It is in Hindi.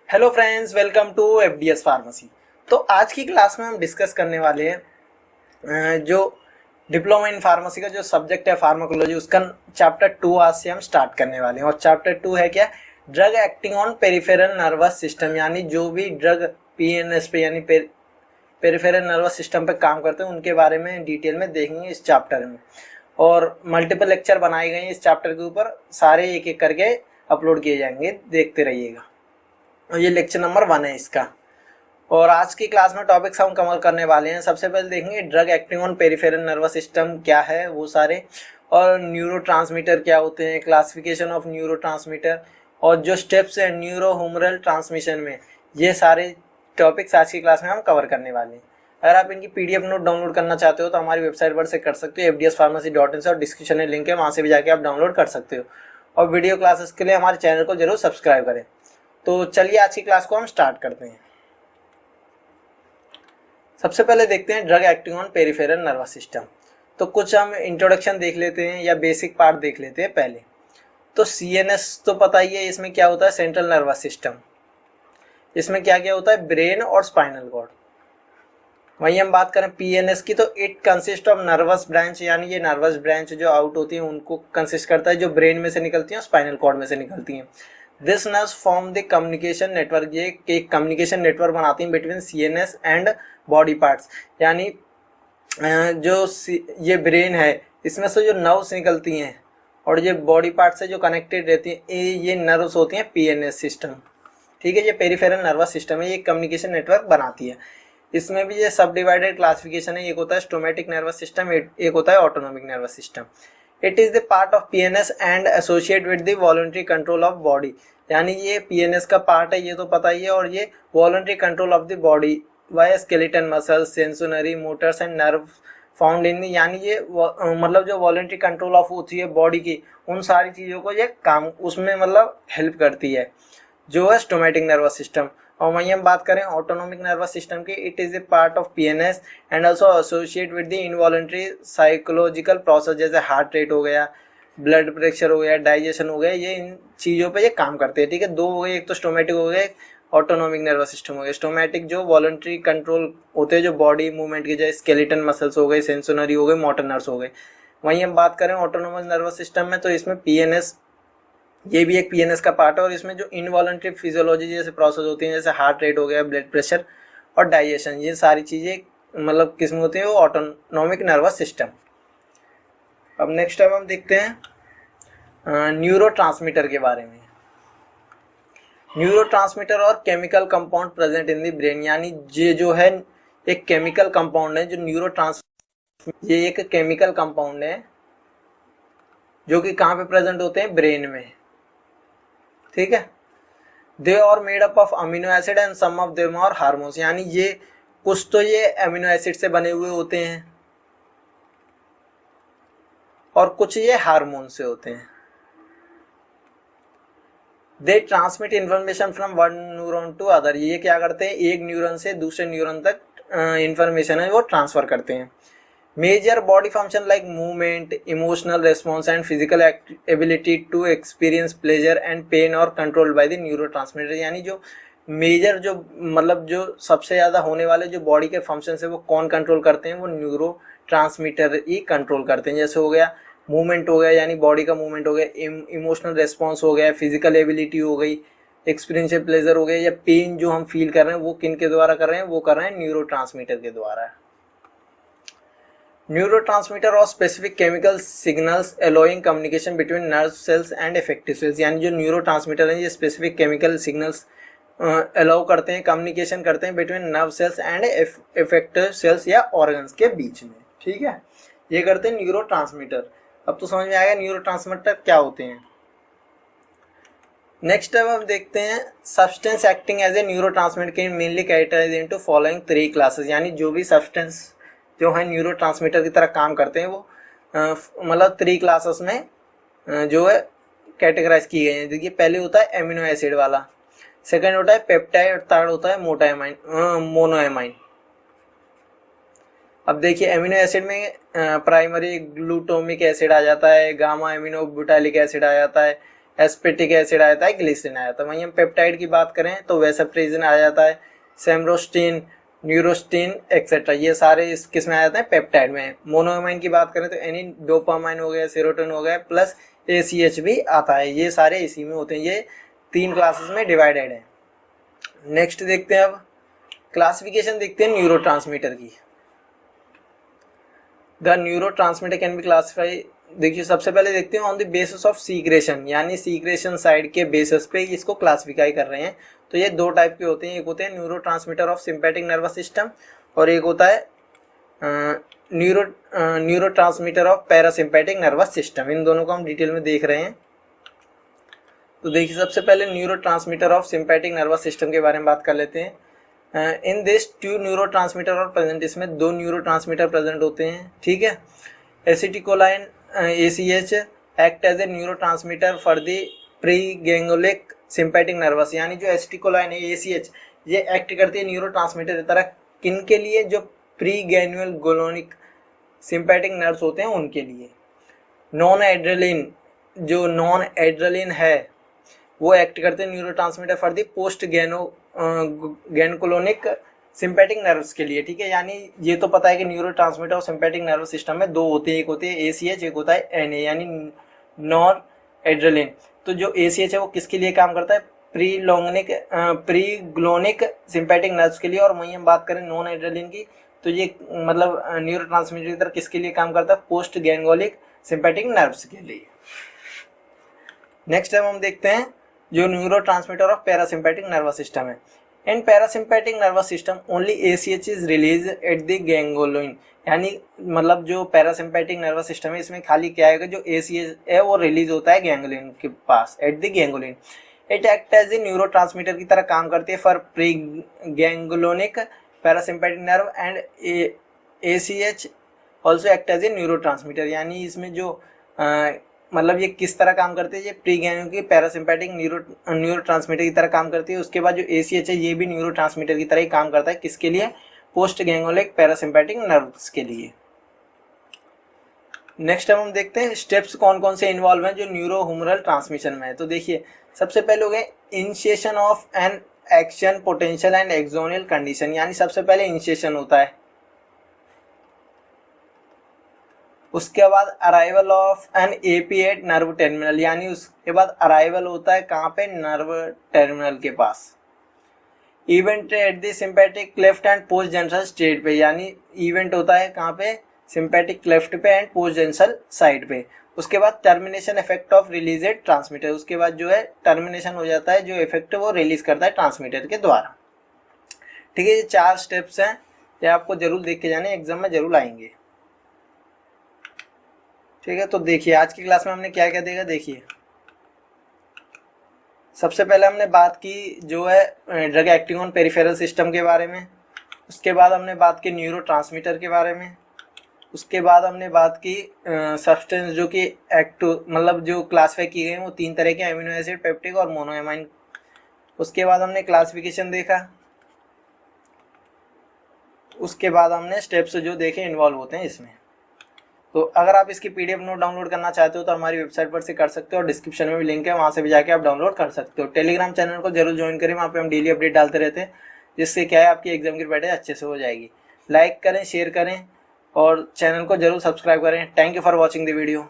Hello friends, welcome to FDS pharmacy. तो आज की क्लास में हम डिस्कस करने वाले हैं जो डिप्लोमा इन फार्मेसी का जो सब्जेक्ट है फार्माकोलॉजी, उसका चैप्टर 2 आज से हम स्टार्ट करने वाले हैं। और चैप्टर 2 है क्या? Drug acting on peripheral nervous system, यानी जो भी ड्रग पीएनएस पे यानी पेरिफेरल नर्वस सिस्टम पे काम करते हैं उनके बारे में डिटेल में देखेंगे इस चैप्टर में। और मल्टीपल लेक्चर बनाए गए हैं इस चैप्टर के ऊपर, सारे एक एक करके अपलोड किए जाएंगे, देखते रहिएगा। और ये लेक्चर नंबर 1 है इसका। और आज की क्लास में टॉपिक्स हम कवर करने वाले हैं। सबसे पहले देखेंगे drug acting on peripheral nervous system क्या है वो सारे, और न्यूरोट्रांसमीटर क्या होते हैं, क्लासिफिकेशन ऑफ न्यूरोट्रांसमीटर, और जो स्टेप्स है न्यूरोह्यूमरल ट्रांसमिशन में, ये सारे टॉपिक्स आज की क्लास में हम कवर करने वाले हैं। अगर आप इनकी पीडीएफ नोट डाउनलोड करना चाहते हो तो हमारी वेबसाइट पर से कर सकते हो, fdspharmacy.in से, और डिस्क्रिप्शन में लिंक है, वहाँ से भी जाके आप डाउनलोड कर सकते हो। और वीडियो क्लासेस के लिए हमारे चैनल को जरूर सब्सक्राइब करें। तो चलिए आज की क्लास को हम स्टार्ट करते हैं। सबसे पहले देखते हैं drug acting on peripheral nervous system. तो कुछ हम इंट्रोडक्शन देख लेते हैं या बेसिक पार्ट देख लेते हैं पहले। तो सीएनएस तो पता ही है, इसमें क्या होता है, सेंट्रल नर्वस सिस्टम। इसमें क्या क्या होता है, ब्रेन और स्पाइनल कॉर्ड। वहीं हम बात करें पीएनएस की, तो it consist of nervous branch, यानी ये नर्वस ब्रांच जो आउट होती है उनको कंसिस्ट करता है, जो ब्रेन में से निकलती है और स्पाइनल कॉर्ड में से निकलती हैं। This nerves form the communication network, ये एक कम्युनिकेशन नेटवर्क बनाती हैं between CNS and body parts. यानी जो ये ब्रेन है, इसमें से जो नर्व्स निकलती हैं और ये बॉडी पार्ट से जो कनेक्टेड रहती हैं, ये नर्व्स होती हैं पीएनएस सिस्टम। ठीक है, ये पेरिफेरल नर्वस सिस्टम है, ये कम्युनिकेशन नेटवर्क बनाती है। इसमें भी ये सब डिवाइडेड क्लासिफिकेशन है, एक होता है स्टोमेटिक नर्वस सिस्टम, एक होता है autonomic nervous system. It is the part of PNS and associate with the voluntary control of body, यानी ये पीएनएस का पार्ट है, ये तो पता ही है। और ये voluntary control of the body by skeleton muscles, sensory motors and nerve found in, यानी ये मतलब जो वॉलंटरी कंट्रोल ऑफ होती है बॉडी की, उन सारी चीज़ों को ये काम उसमें मतलब हेल्प करती है, जो है स्टोमेटिक नर्वस सिस्टम। और वहीं हम बात करें ऑटोनोमिक नर्वस सिस्टम की, it is a part of PNS and also associate with the involuntary psychological process, जैसे हार्ट रेट हो गया, ब्लड प्रेशर हो गया, डाइजेशन हो गया, ये इन चीज़ों पे ये काम करते हैं। ठीक है, दो हो गए, एक तो स्टोमेटिक हो गए, ऑटोनोमिक नर्वस सिस्टम हो गया। स्टोमेटिक जो वॉलंटरी कंट्रोल होते हैं जो बॉडी मूवमेंट की, जैसे स्केलेटन मसल्स हो गए, सेंसोनरी हो गए, मोटर नर्व्स हो गए। वहीं हम बात करें ऑटोनोमस नर्वस सिस्टम में, तो इसमें पीएनएस, ये भी एक पीएनएस का पार्ट है। और इसमें जो इनवॉलंटरी फिजियोलॉजी जैसे प्रोसेस होती हैं, जैसे हार्ट रेट हो गया, ब्लड प्रेशर और डाइजेशन, ये सारी चीज़ें मतलब किस्म होती है वो ऑटोनोमिक नर्वस सिस्टम। अब नेक्स्ट टाइम हम देखते हैं न्यूरोट्रांसमीटर के बारे में। न्यूरोट्रांसमीटर और chemical compound present in the brain, यानी ये जो है एक केमिकल कंपाउंड है जो ये एक केमिकल कंपाउंड है जो कि कहाँ पे प्रेजेंट होते हैं, ब्रेन में। ठीक है, they are made up of amino acid and some of them are hormones, यानी ये कुछ तो ये अमीनो एसिड से बने हुए होते हैं और कुछ ये हार्मोन से होते हैं। They transmit information from one neuron to other, ये क्या करते हैं, एक न्यूरॉन से दूसरे न्यूरॉन तक इंफॉर्मेशन है वो ट्रांसफर करते हैं। Major body function like movement, emotional response and physical ability to experience pleasure and pain और कंट्रोल बाय द न्यूरोट्रांसमीटर, यानी जो मेजर जो मतलब जो सबसे ज़्यादा होने वाले जो बॉडी के फंक्शन है वो कौन कंट्रोल करते हैं, वो न्यूरो ट्रांसमीटर ही कंट्रोल करते हैं। जैसे हो गया मूवमेंट हो गया, यानी बॉडी का मूवमेंट हो गया, इमोशनल रेस्पॉन्स हो गया, फिजिकल एबिलिटी हो गई, एक्सपीरियंशियल प्लेजर हो गया, या पेन जो हम फील कर रहे हैं वो किन के द्वारा कर रहे हैं, वो कर रहे हैं न्यूरोट्रांसमीटर के द्वारा। न्यूरोट्रांसमीटर और specific chemical signals allowing communication between nerve cells and effective cells, यानी जो न्यूरोट्रांसमीटर हैं ये स्पेसिफिक केमिकल सिग्नल्स अलाउ करते हैं, कम्युनिकेशन करते हैं between nerve cells and effective cells या ऑर्गन्स के बीच में। ठीक है, ये करते हैं न्यूरोट्रांसमीटर। अब तो समझ में आएगा न्यूरोट्रांसमीटर क्या होते हैं। नेक्स्ट अब हम देखते हैं substance acting as a neurotransmitter can mainly categorise into following 3 classes, यानी जो भी सब्सटेंस जो है न्यूरोट्रांसमीटर की तरह काम करते हैं वो मतलब 3 क्लासेस में जो है कैटेगराइज की गई है। देखिए, पहले होता है एमिनो एसिड वाला, सेकंड होता है पेप्टाइड और थर्ड होता है मोनोएमाइन। अब देखिए एमिनो एसिड में प्राइमरी ग्लूटामिक एसिड आ जाता है, गामा एमिनो ब्यूटाइलिक एसिड आ जाता है, एस्पेटिक एसिड आ जाता है, ग्लिसरीन आ जाता है। वहीं हम पेप्टाइड की बात करें तो वेसोप्रेसिन आ जाता है, सेमरोस्टिन, न्यूरोस्टिन एक्सेट्रा, ये सारे इस किस में आ जाते हैं, पेप्टाइड में। मोनोएमाइन की बात करें तो एनी डोपामाइन हो गया, सेरोटोनिन हो गया, प्लस ACH भी आता है, ये सारे इसी में होते हैं। ये 3 क्लासेस में डिवाइडेड है। नेक्स्ट देखते हैं, अब क्लासिफिकेशन देखते हैं न्यूरोट्रांसमीटर की। The neurotransmitter can be classify, देखिए सबसे पहले देखते हैं on the basis of secretion, यानी सीक्रेशन साइड के बेसिस पे इसको क्लासिफाई कर रहे हैं। तो ये 2 टाइप के होते हैं, एक होते हैं neurotransmitter of sympathetic nervous system और एक होता है neurotransmitter of parasympathetic nervous system. इन दोनों को हम डिटेल में देख रहे हैं। तो देखिए सबसे पहले neurotransmitter of sympathetic nervous system के बारे में बात कर लेते हैं। In this 2 neurotransmitter are present, इसमें 2 न्यूरोट्रांसमीटर प्रेजेंट होते हैं, ठीक है। Acetylcholine ACH act as a neurotransmitter for the preganglionic sympathetic nervous, यानी जो एसिटिकोलाइन है ACH ये एक्ट करती है न्यूरोट्रांसमीटर की तरह, किन के लिए, जो प्रीगैंग्युलोनिक सिंपैथिक नर्व्स होते हैं उनके लिए। नॉन एड्रेलिन, जो नॉन एड्रेलिन है वो एक्ट करते हैं neurotransmitter for the post ganglionic sympathetic nerves के लिए, ठीक है। यानी ये तो पता है कि न्यूरोट्रांसमीटर और सिंपैथिक नर्वस सिस्टम में 2 होते हैं, एक होते हैं ACH, एक होता है NA यानी नॉन एड्रेलिन। तो जो ACH है वो किसके लिए काम करता है, प्रीग्लोनिक सिंपैथिक नर्व्स के लिए, और वहीं हम बात करें नॉन एड्रेलिन की तो ये मतलब न्यूरोट्रांसमीटर की तरह किसके लिए काम करता है, पोस्ट गैंगोलिक सिंपैथिक नर्व्स के लिए। नेक्स्ट हम देखते हैं जो neurotransmitter of parasympathetic nervous system है। In parasympathetic nervous system only ACH is release at the ganglion, यानी मतलब जो पैरासिम्पैथिक नर्वस सिस्टम है इसमें खाली क्या है, जो ACH है वो रिलीज होता है गैंग्लियन के पास, at the ganglion. It act as a neurotransmitter की तरह काम करती है for pre ganglionic parasympathetic nerve and ACH also act as a neurotransmitter, यानी इसमें जो मतलब ये किस तरह काम करती है, ये प्री गैंग्लियोनिक पैरासिम्पैथिक न्यूरोट्रांसमीटर की तरह काम करती है। उसके बाद जो ACH है ये भी न्यूरोट्रांसमीटर की तरह ही काम करता है, किसके लिए, पोस्ट गैंग्लियोनिक पैरासिम्पैथिक नर्व्स के लिए। नेक्स्ट हम देखते हैं स्टेप्स कौन कौन से इन्वॉल्व हैं जो न्यूरोह्यूमरल ट्रांसमिशन में है। तो देखिए सबसे पहले हो गए initiation of an action potential and axonal condition, यानी सबसे पहले इनिशिएशन होता है, उसके बाद arrival of an AP at nerve terminal, यानी उसके बाद अराइवल होता है कहाँ पे, नर्व टर्मिनल के पास। Event at the sympathetic cleft and post junction state पे, यानी इवेंट होता है कहाँ पे, सिंपैथिक क्लेफ्ट पे एंड पोस्ट जंक्शन साइड पे। उसके बाद termination effect of released transmitter, उसके बाद जो है टर्मिनेशन हो जाता है, जो इफेक्ट वो रिलीज करता है ट्रांसमीटर के द्वारा, ठीक है। ये 4 स्टेप्स हैं, ये आपको जरूर देख के जाने, एग्जाम में जरूर आएंगे, ठीक है। तो देखिए आज की क्लास में हमने क्या क्या देखा, देखिए सबसे पहले हमने बात की जो है drug acting on peripheral system के बारे में, उसके बाद हमने बात की न्यूरोट्रांसमीटर के बारे में, उसके बाद हमने बात की सब्सटेंस जो कि एक्ट मतलब जो क्लासीफाई की गई वो 3 तरह के, अमीनो एसिड, पेप्टिक और मोनोएमाइन। उसके बाद हमने क्लासिफिकेशन देखा, उसके बाद हमने स्टेप्स जो देखे इन्वॉल्व होते हैं इसमें। तो अगर आप इसकी PDF नोट डाउनलोड करना चाहते हो तो हमारी वेबसाइट पर से कर सकते हो, और डिस्क्रिप्शन में भी लिंक है, वहाँ से भी जाके आप डाउनलोड कर सकते हो। टेलीग्राम चैनल को जरूर ज्वाइन करें, वहाँ पे हम डेली अपडेट डालते रहते हैं, जिससे क्या है आपकी एग्जाम की प्रिपरेशन अच्छे से हो जाएगी। लाइक करें, शेयर करें और चैनल को जरूर सब्सक्राइब करें। Thank you for watching the video.